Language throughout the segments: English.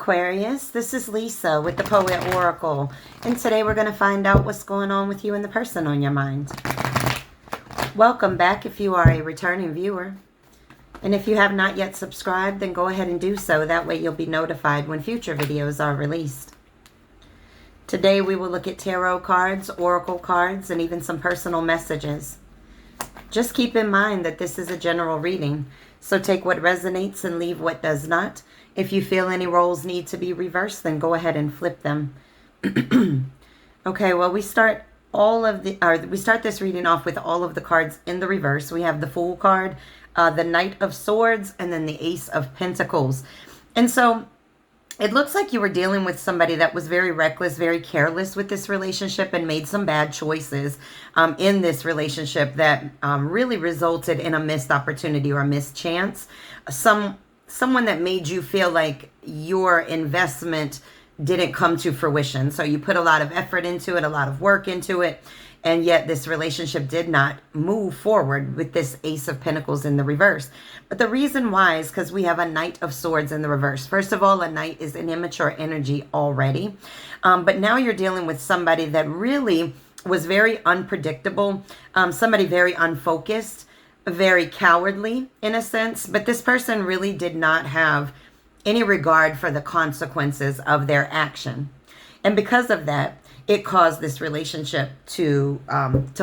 Aquarius, this is Lisa with the Poet Oracle, and today we're going to find out what's going on with you and the person on your mind. Welcome back if you are a returning viewer, and if you have not yet subscribed, then go ahead and do so. That way you'll be notified when future videos are released. Today we will look at tarot cards, oracle cards, and even some personal messages. Just keep in mind that this is a general reading, so take what resonates and leave what does not. If you feel any roles need to be reversed, then go ahead and flip them. Okay, well, we start this reading off with all of the cards in the reverse. We have the Fool card, the Knight of Swords, and then the Ace of Pentacles. And so it looks like you were dealing with somebody that was very reckless, very careless with this relationship and made some bad choices in this relationship that really resulted in a missed opportunity or a missed chance. Someone that made you feel like your investment didn't come to fruition. So you put a lot of effort into it, a lot of work into it, and yet this relationship did not move forward with this Ace of Pentacles in the reverse. But the reason why is because we have a Knight of Swords in the reverse. First of all, a Knight is an immature energy already. But now you're dealing with somebody that really was very unpredictable, somebody very unfocused, very cowardly in a sense. But this person really did not have any regard for the consequences of their action. And because of that, it caused this relationship to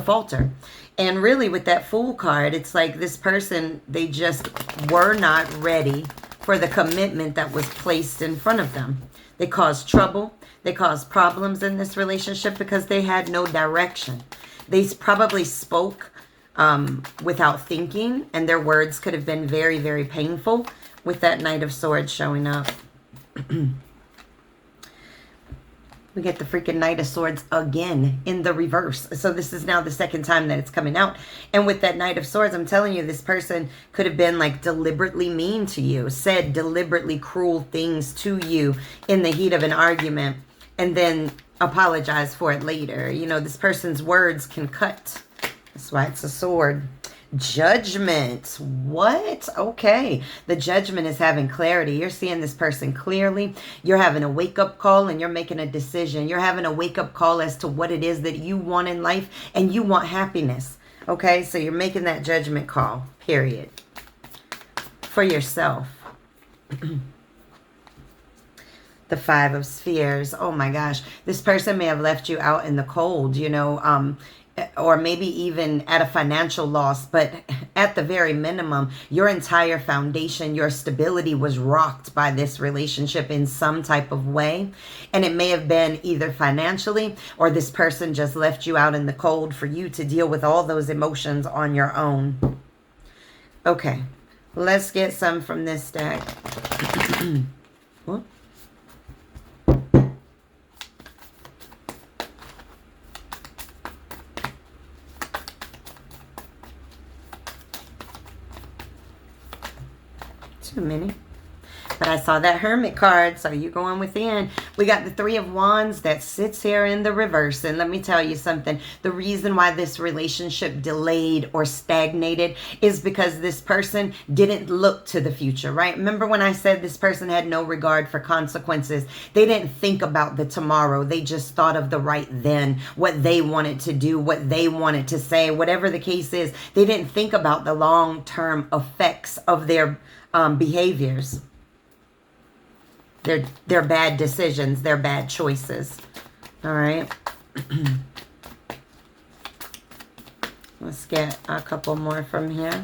falter. And really with that Fool card, it's like this person, they just were not ready for the commitment that was placed in front of them. They caused trouble. They caused problems in this relationship because they had no direction. They probably spoke without thinking, and their words could have been very, very painful with that Knight of Swords showing up. We get the freaking Knight of Swords again in the reverse. So this is now the second time that it's coming out. And with that Knight of Swords, I'm telling you, this person could have been like deliberately mean to you, said deliberately cruel things to you in the heat of an argument, and then apologize for it later. You know, this person's words can cut. That's why it's a sword. Judgment. What? Okay. The Judgment is having clarity. You're seeing this person clearly. You're having a wake-up call and you're making a decision. You're having a wake-up call as to what it is that you want in life, and you want happiness. Okay? So you're making that judgment call, period. For yourself. The Five of Spheres. Oh my gosh. This person may have left you out in the cold, you know, or maybe even at a financial loss, but at the very minimum, your entire foundation, your stability was rocked by this relationship in some type of way. And it may have been either financially, or this person just left you out in the cold for you to deal with all those emotions on your own. Okay, let's get some from this deck. What? Too many. But I saw that Hermit card, so you're going within. We got the Three of Wands that sits here in the reverse. And let me tell you something. The reason why this relationship delayed or stagnated is because this person didn't look to the future, right? Remember when I said this person had no regard for consequences? They didn't think about the tomorrow. They just thought of the right then, what they wanted to do, what they wanted to say, whatever the case is. They didn't think about the long-term effects of their behaviors. They're bad decisions. They're bad choices. All right. Let's get a couple more from here.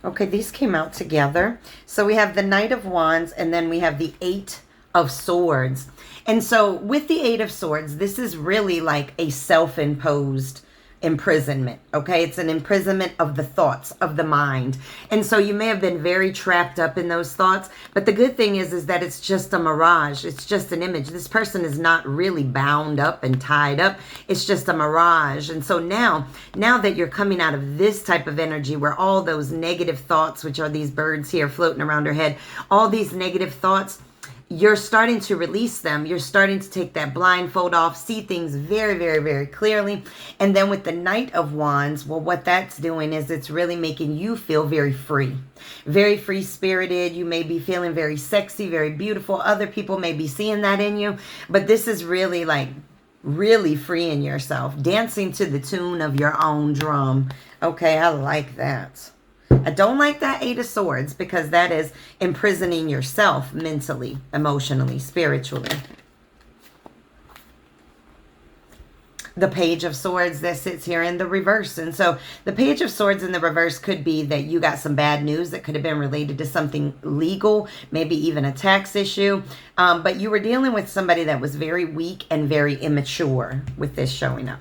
Okay, these came out together. So we have the Knight of Wands, and then we have the Eight of Swords. And so with the Eight of Swords, this is really like a self-imposed imprisonment. Okay, it's an imprisonment of the thoughts, of the mind. And so you may have been very trapped up in those thoughts, but the good thing is that it's just a mirage. It's just an image. This person is not really bound up and tied up. It's just a mirage. And so now that you're coming out of this type of energy where all those negative thoughts, which are these birds here floating around her head, all these negative thoughts, you're starting to release them. You're starting to take that blindfold off, see things very, very, very clearly. And then with the Knight of Wands, well, what that's doing is it's really making you feel very free. Very free-spirited. You may be feeling very sexy, very beautiful. Other people may be seeing that in you. But this is really like really freeing yourself. Dancing to the tune of your own drum. Okay, I like that. I don't like that Eight of Swords because that is imprisoning yourself mentally, emotionally, spiritually. The Page of Swords that sits here in the reverse. And so the Page of Swords in the reverse could be that you got some bad news that could have been related to something legal, maybe even a tax issue. But you were dealing with somebody that was very weak and very immature with this showing up.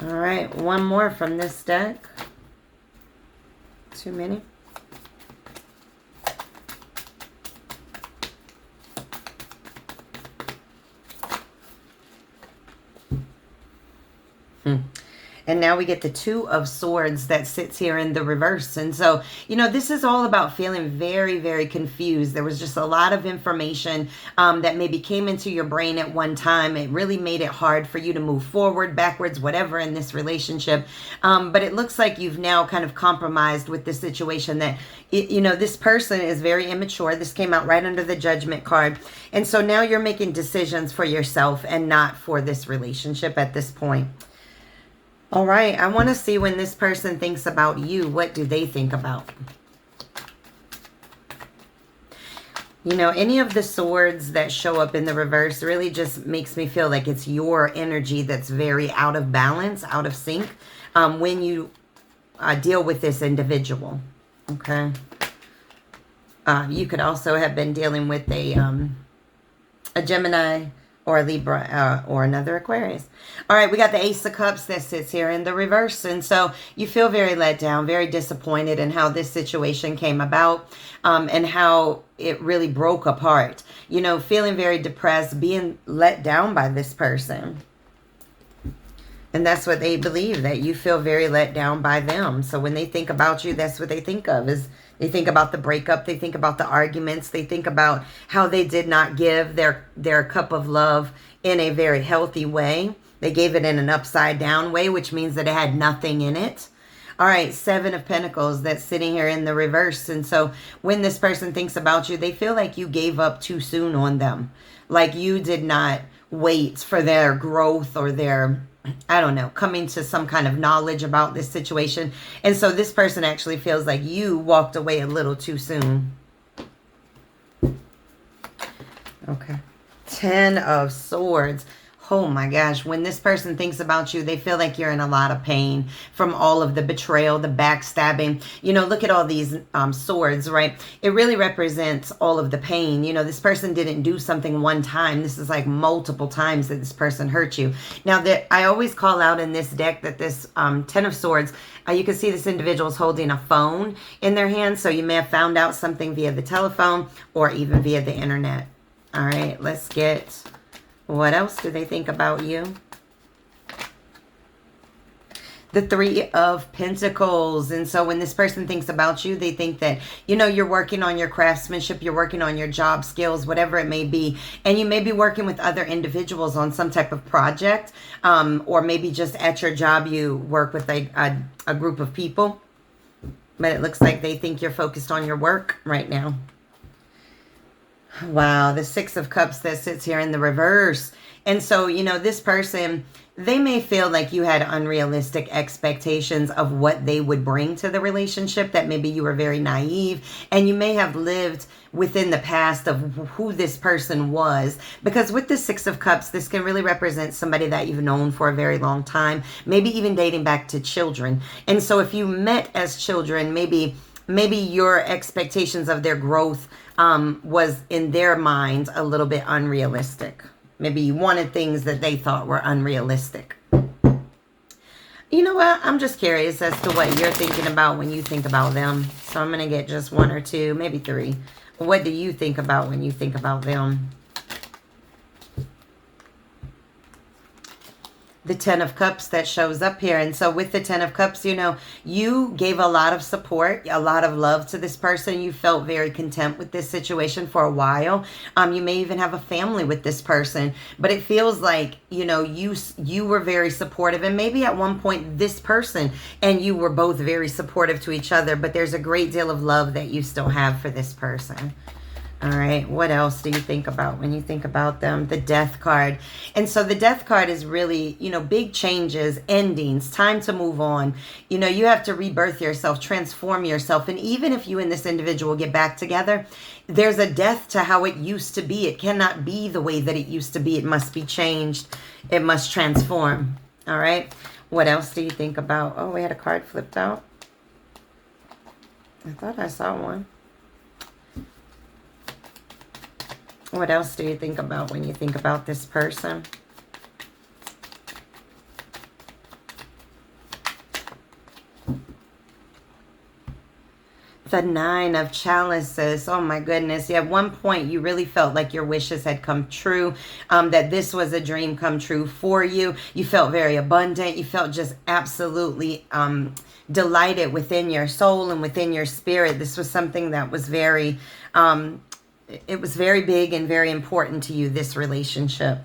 All right, one more from this deck. Too many. And now we get the Two of Swords that sits here in the reverse. And so, you know, this is all about feeling very, very confused. There was just a lot of information that maybe came into your brain at one time. It really made it hard for you to move forward, backwards, whatever in this relationship. But it looks like you've now kind of compromised with the situation that, you know, this person is very immature. This came out right under the Judgment card. And so now you're making decisions for yourself and not for this relationship at this point. All right, I want to see when this person thinks about you, what do they think about? You know, any of the swords that show up in the reverse really just makes me feel like it's your energy that's very out of balance, out of sync when you deal with this individual, okay? You could also have been dealing with a Gemini, or a Libra, or another Aquarius. All right, we got the Ace of Cups that sits here in the reverse. And so you feel very let down, very disappointed in how this situation came about and how it really broke apart. You know, feeling very depressed, being let down by this person. And that's what they believe, that you feel very let down by them. So when they think about you, that's what they think of, is they think about the breakup. They think about the arguments. They think about how they did not give their cup of love in a very healthy way. They gave it in an upside down way, which means that it had nothing in it. All right, Seven of Pentacles that's sitting here in the reverse. And so when this person thinks about you, they feel like you gave up too soon on them. Like you did not wait for their growth or their, I don't know, coming to some kind of knowledge about this situation. And so this person actually feels like you walked away a little too soon. Okay. 10 of Swords. Oh my gosh, when this person thinks about you, they feel like you're in a lot of pain from all of the betrayal, the backstabbing. You know, look at all these swords, right? It really represents all of the pain. You know, this person didn't do something one time. This is like multiple times that this person hurt you. Now, I always call out in this deck that this 10 of Swords, you can see this individual is holding a phone in their hand. So you may have found out something via the telephone or even via the internet. All right, let's get... what else do they think about you? The Three of Pentacles. And so when this person thinks about you, they think that, you know, you're working on your craftsmanship, you're working on your job skills, whatever it may be. And you may be working with other individuals on some type of project. Or maybe just at your job, you work with a group of people. But it looks like they think you're focused on your work right now. Wow, the Six of Cups that sits here in the reverse. And so, you know, this person, they may feel like you had unrealistic expectations of what they would bring to the relationship, that maybe you were very naive and you may have lived within the past of who this person was. Because with the Six of Cups, this can really represent somebody that you've known for a very long time, maybe even dating back to children. And so if you met as children, maybe your expectations of their growth was in their minds a little bit unrealistic. Maybe you wanted things that they thought were unrealistic. You know what? I'm just curious as to what you're thinking about when you think about them. So I'm going to get just one or two, maybe three. What do you think about when you think about them? the Ten of Cups that shows up here. And so with the Ten of Cups, you know, you gave a lot of support, a lot of love to this person. You felt very content with this situation for a while. You may even have a family with this person, but it feels like, you know, you were very supportive, and maybe at one point this person and you were both very supportive to each other, but there's a great deal of love that you still have for this person. All right, what else do you think about when you think about them? The Death card. And so the Death card is really, you know, big changes, endings, time to move on. You know, you have to rebirth yourself, transform yourself. And even if you and this individual get back together, there's a death to how it used to be. It cannot be the way that it used to be. It must be changed. It must transform. All right, what else do you think about? Oh, we had a card flipped out. I thought I saw one. What else do you think about when you think about this person? The Nine of Chalices. Oh my goodness. Yeah, at one point you really felt like your wishes had come true, that this was a dream come true for you. You felt very abundant. You felt just absolutely delighted within your soul and within your spirit. This was something that was very... it was very big and very important to you, this relationship.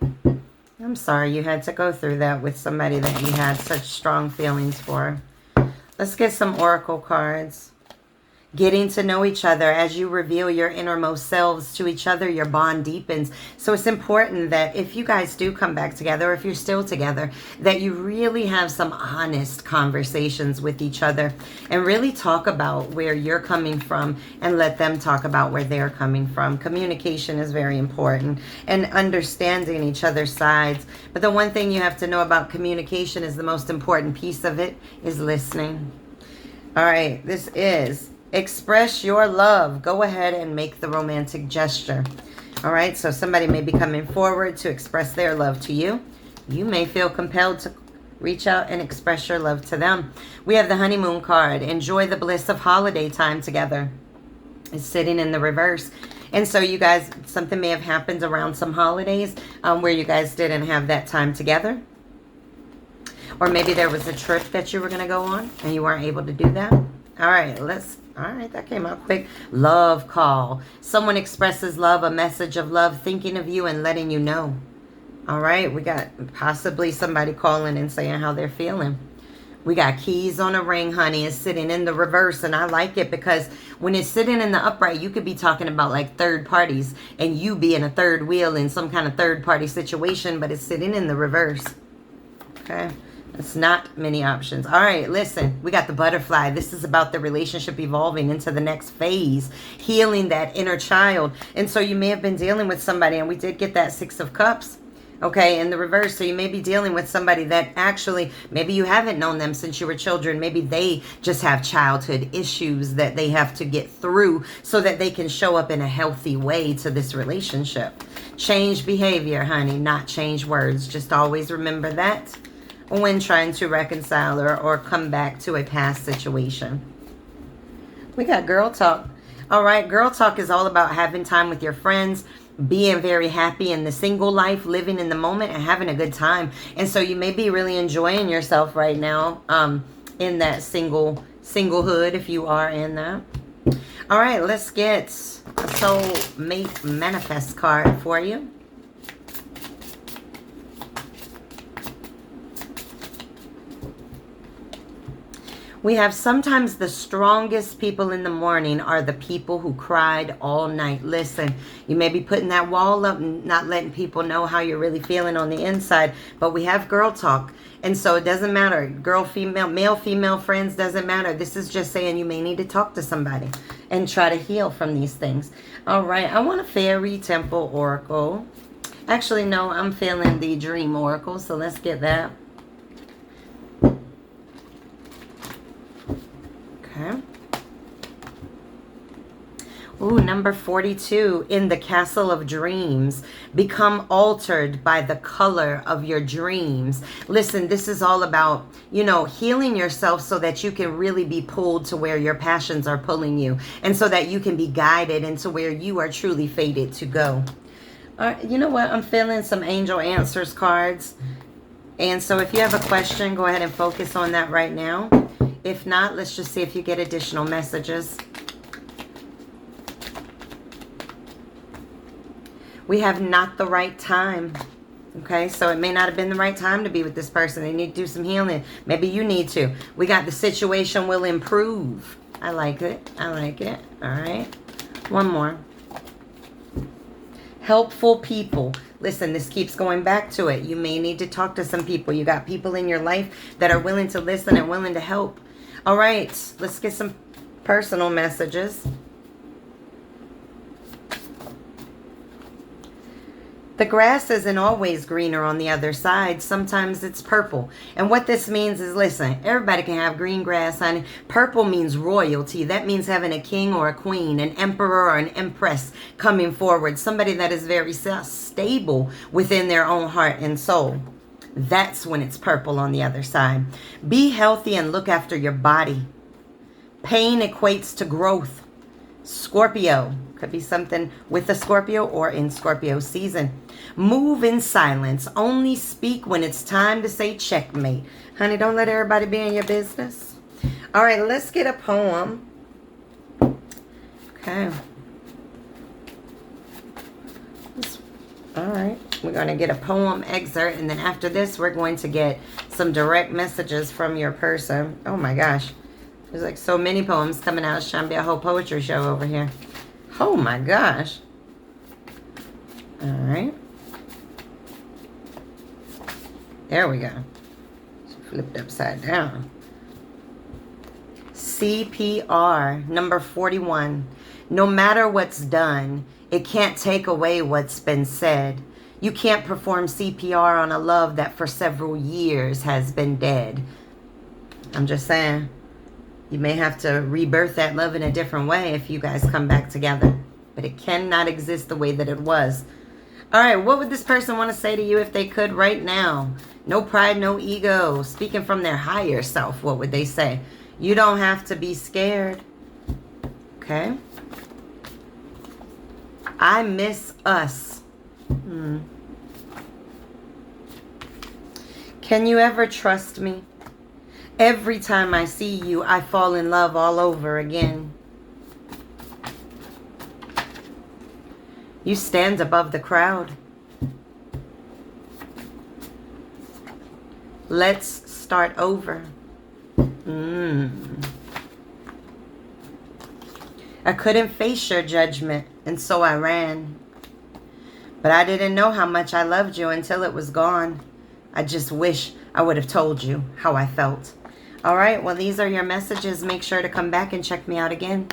I'm sorry you had to go through that with somebody that you had such strong feelings for. Let's get some oracle cards. Getting to know each other. As you reveal your innermost selves to each other, your bond deepens. So it's important that if you guys do come back together, or if you're still together, that you really have some honest conversations with each other and really talk about where you're coming from and let them talk about where they're coming from. Communication is very important, and understanding each other's sides. But the one thing you have to know about communication is the most important piece of it is listening. All right, this is express your love. Go ahead and make the romantic gesture. All right, so somebody may be coming forward to express their love to you. You may feel compelled to reach out and express your love to them. We have the honeymoon card. Enjoy the bliss of holiday time together. It's sitting in the reverse. And so you guys, something may have happened around some holidays where you guys didn't have that time together. Or maybe there was a trip that you were going to go on and you weren't able to do that. All right, all right, that came out quick. Love call. Someone expresses love, a message of love, thinking of you and letting you know. All right, we got possibly somebody calling and saying how they're feeling. We got keys on a ring, honey. It's sitting in the reverse, and I like it because when it's sitting in the upright, you could be talking about like third parties and you being a third wheel in some kind of third party situation, but it's sitting in the reverse. Okay. It's not many options. All right, listen, we got the butterfly. This is about the relationship evolving into the next phase, healing that inner child. And so you may have been dealing with somebody, and we did get that Six of Cups, okay, in the reverse. So you may be dealing with somebody that actually, maybe you haven't known them since you were children. Maybe they just have childhood issues that they have to get through so that they can show up in a healthy way to this relationship. Change behavior, honey, not change words. Just always remember that when trying to reconcile or come back to a past situation. We got girl talk. All right, girl talk is all about having time with your friends, being very happy in the single life, living in the moment and having a good time. And so you may be really enjoying yourself right now in that singlehood, if you are in that. All right, let's get a soulmate manifest card for you. We have sometimes the strongest people in the morning are the people who cried all night. Listen, you may be putting that wall up and not letting people know how you're really feeling on the inside, but we have girl talk. And so it doesn't matter. Girl, female, male, female friends, doesn't matter. This is just saying you may need to talk to somebody and try to heal from these things. All right, I want a fairy temple oracle. Actually, no, I'm feeling the dream oracle, so let's get that. Okay. Ooh, number 42, in the castle of dreams. Become altered by the color of your dreams. Listen, this is all about, you know, healing yourself so that you can really be pulled to where your passions are pulling you. And so that you can be guided into where you are truly fated to go. You know what? I'm feeling some angel answers cards. And so if you have a question, go ahead and focus on that right now. If not, let's just see if you get additional messages. We have not the right time. Okay, so it may not have been the right time to be with this person. They need to do some healing. Maybe you need to. We got the situation will improve. I like it. I like it. All right. One more. Helpful people. Listen, this keeps going back to it. You may need to talk to some people. You got people in your life that are willing to listen and willing to help. All right, let's get some personal messages. The grass isn't always greener on the other side. Sometimes it's purple. And what this means is, listen, everybody can have green grass, honey. Purple means royalty. That means having a king or a queen, an emperor or an empress coming forward. Somebody that is very stable within their own heart and soul. That's when it's purple on the other side. Be healthy and look after your body. Pain equates to growth. Scorpio. Could be something with a Scorpio or in Scorpio season. Move in silence. Only speak when it's time to say checkmate. Honey, don't let everybody be in your business. All right, let's get a poem. Okay. All right. We're going to get a poem excerpt. And then after this, we're going to get some direct messages from your person. Oh, my gosh. There's like so many poems coming out. It's trying to be a whole poetry show over here. Oh my gosh. All right. There we go. Flipped upside down. CPR, number 41. No matter what's done, it can't take away what's been said. You can't perform CPR on a love that for several years has been dead. I'm just saying. You may have to rebirth that love in a different way if you guys come back together. But it cannot exist the way that it was. All right, what would this person want to say to you if they could right now? No pride, no ego. Speaking from their higher self, what would they say? You don't have to be scared. Okay. I miss us. Can you ever trust me? Every time I see you, I fall in love all over again. You stand above the crowd. Let's start over. I couldn't face your judgment, and so I ran. But I didn't know how much I loved you until it was gone. I just wish I would have told you how I felt. All right, well, these are your messages. Make sure to come back and check me out again.